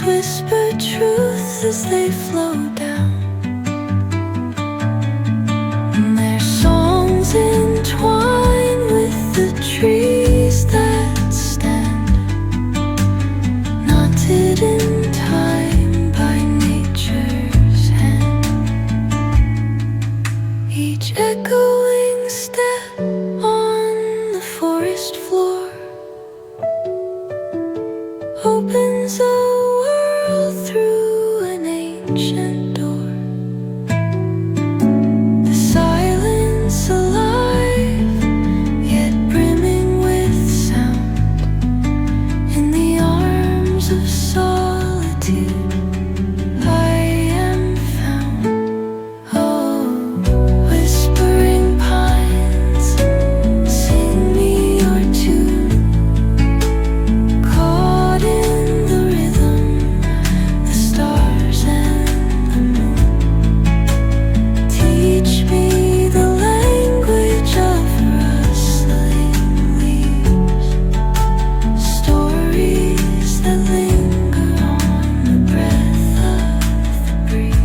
rivers whisper truth as they flow down, and their songs entwine with the trees that stand, knotted in time by nature's hand. Each echoing step on the forest floor opens a world through an ancient door. The silence alive, yet brimming with sound, in the arms of solitude I am found. Oh, whispering pines, sing me your tune, caught in the rhythm, the stars and the moon. Teach me the language of rustling leaves, stories that linger on the breath of the breeze.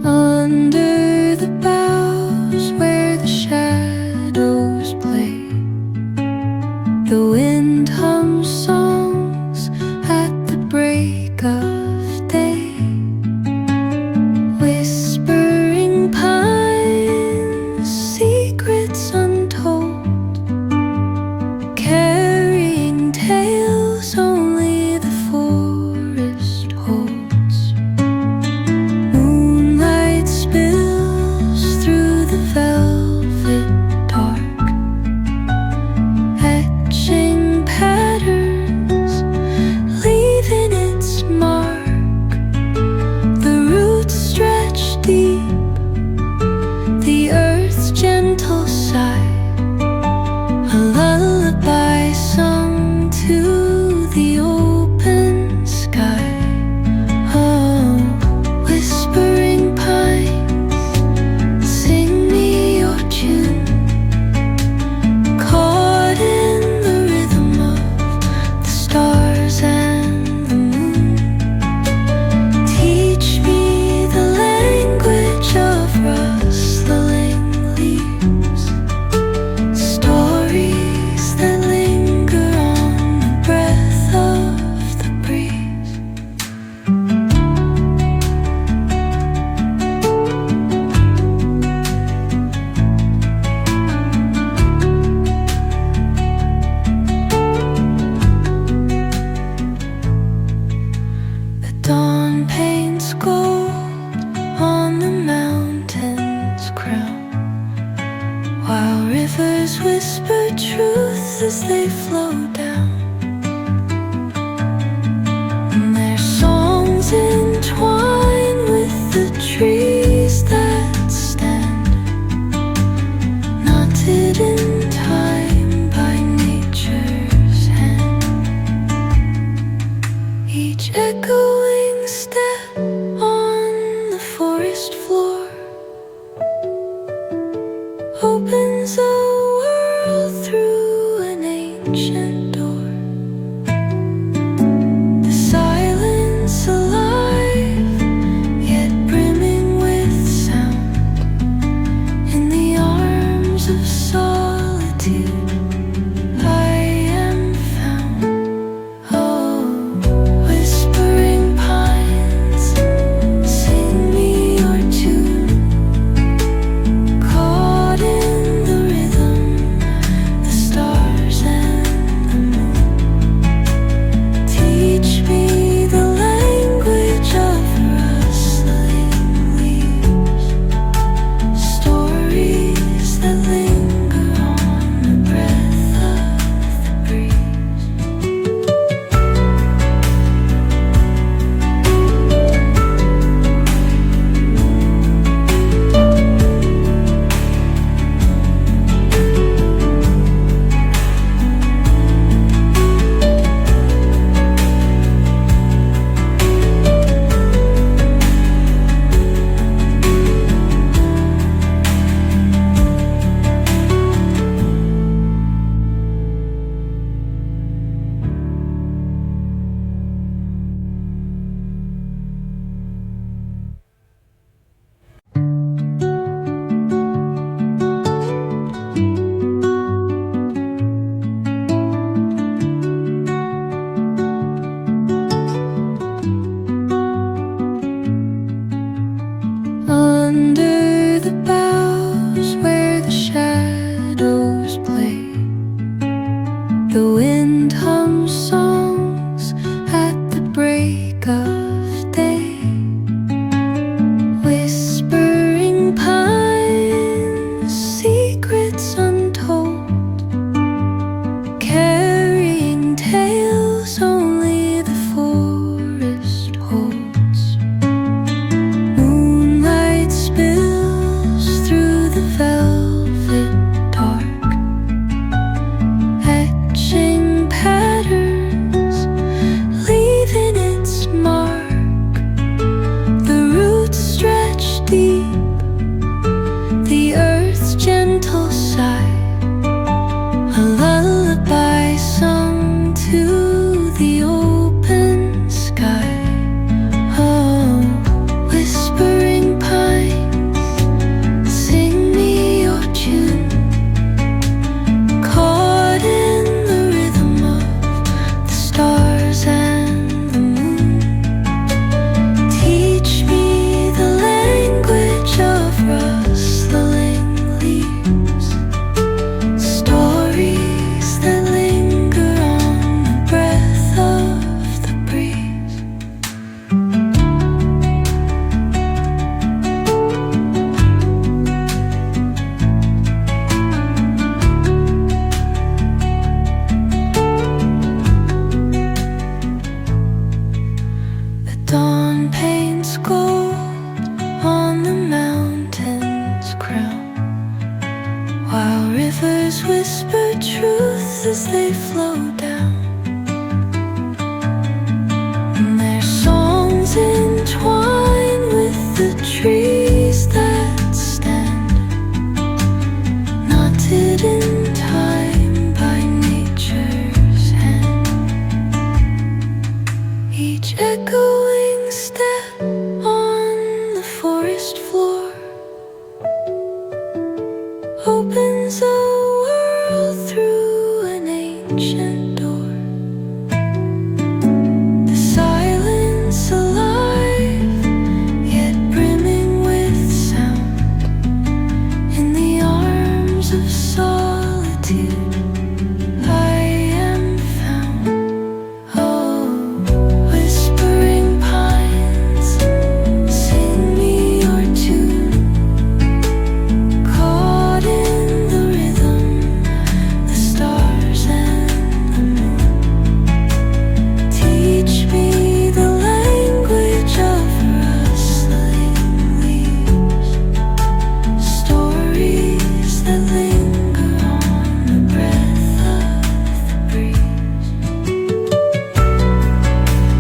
Under the boughs where the shadows play, the wind hums songs at the break of day. Whispering pines, secrets untold, carrying tales only the forest holds. Moonlight spills through the velvet dark, etching patterns, leaving its mark. The roots stretch deep, the earth's gentle sigh, a lullaby sung to the open sky. Oh, whispering pines, sing me your tune, caught in the rhythm of the stars and the moon. Teach me the language of rustling leaves, stories that linger on the breath of the breeze. The dawn paints gold on the mountain's crown, while rivers whisper truth as they flow down, and their songs entwine with the trees that stand, knotted in time by nature's hand. Each echoing step on the forest floor opens a world through an ancient door. The silence alive, yet brimming with sound, in the arms of solitude I am found. Oh, whispering pines, sing me your tune, under the boughs where the shadows play. The wind hums songs at the break of day. Whispering pines, secrets untold, carrying tales only the forest holds. Moonlight spills through the velvet dark, etching patterns, leaving its mark. The roots stretch deep, the earth's gentle sigh, a lullaby sung to the open sky. Oh, whispering pines, sing me your tune, caught in the rhythm of the stars and the moon. Teach me the language of rustling leaves, stories that linger on the breath of the breeze. The dawn paints gold on the mountain's crown, while rivers whisper truth as they flow